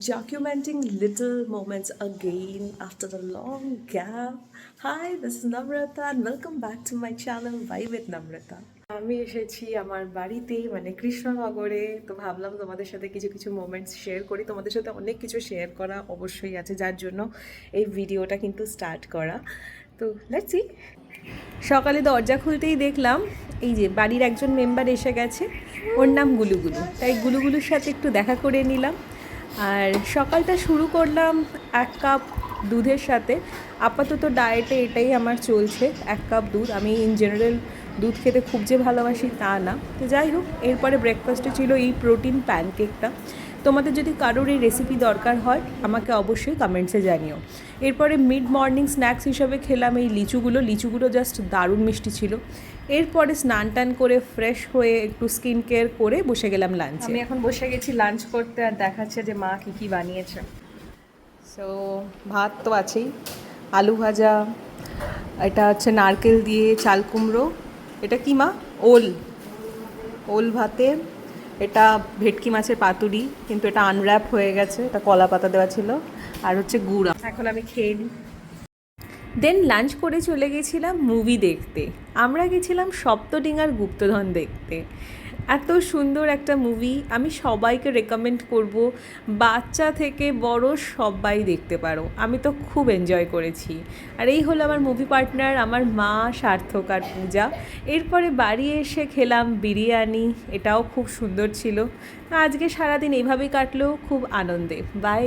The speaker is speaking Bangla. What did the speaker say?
Documenting little moments again after a long gap. Hi, this is Namrata and welcome back to my channel Vibe with Namrata. আমি এসেছি আমার বাড়িতে মানে কৃষ্ণনগরে, তো ভাবলাম তোমাদের সাথে কিছু কিছু মোমেন্টস শেয়ার করি। তোমাদের সাথে অনেক কিছু শেয়ার করা অবশ্যই আছে, যার জন্য এই ভিডিওটা কিন্তু স্টার্ট করা। তো লেটস সি। সকালে দরজা খুলতেই দেখলাম এই যে বাড়ির একজন মেম্বার এসে গেছে, ওর নাম গুলুগুলু। তাই গুলুগুলুর সাথে একটু দেখা করে নিলাম। আর সকালটা শুরু করলাম 1 কাপ দুধের সাথে। আপাতত ডায়েটে এটাই আমার চলছে, 1 কাপ দুধ। আমি ইন জেনারেল দুধ খেতে খুব যে ভালোবাসি তা না। তো যাই হোক, এরপরে ব্রেকফাস্টে ছিল এই প্রোটিন প্যানকেকটা। তোমাদের যদি কারোর এই রেসিপি দরকার হয় আমাকে অবশ্যই কমেন্টসে জানিও। এরপরে মিড মর্নিং স্ন্যাক্স হিসাবে খেলাম এই লিচুগুলো জাস্ট দারুণ মিষ্টি ছিল। এরপরে স্নান টান করে ফ্রেশ হয়ে একটু স্কিন কেয়ার করে বসে গেলাম লাঞ্চে। আমি এখন বসে গেছি লাঞ্চ করতে, আর দেখাচ্ছে যে মা কী কী বানিয়েছে। সো ভাত তো আছেই, আলু ভাজা, এটা হচ্ছে নারকেল দিয়ে চাল কুমড়ো, এটা কি মা? ওল ভাতে, এটা ভেটকি মাছের পাতুরি, কিন্তু এটা আনর্যাপ হয়ে গেছে, এটা কলা পাতা দেওয়া ছিল, আর হচ্ছে গুড়া। এখন আমি খেয়ে নিই। দেন লাঞ্চ করে চলে গেছিলাম মুভি দেখতে। আমরা গেছিলাম সপ্তডিঙার গুপ্তধন দেখতে। এত সুন্দর একটা মুভি, আমি সবাইকে রেকমেন্ড করব, বাচ্চা থেকে বড় সবাই দেখতে পারো। আমি তো খুব এনজয় করেছি। আর এই হলো আমার মুভি পার্টনার, আমার মা সার্থক আর পূজা। এরপরে বাড়ি এসে খেলাম বিরিয়ানি, এটাও খুব সুন্দর ছিল। আজকে সারাদিন এইভাবেই কাটলো খুব আনন্দে। বাই।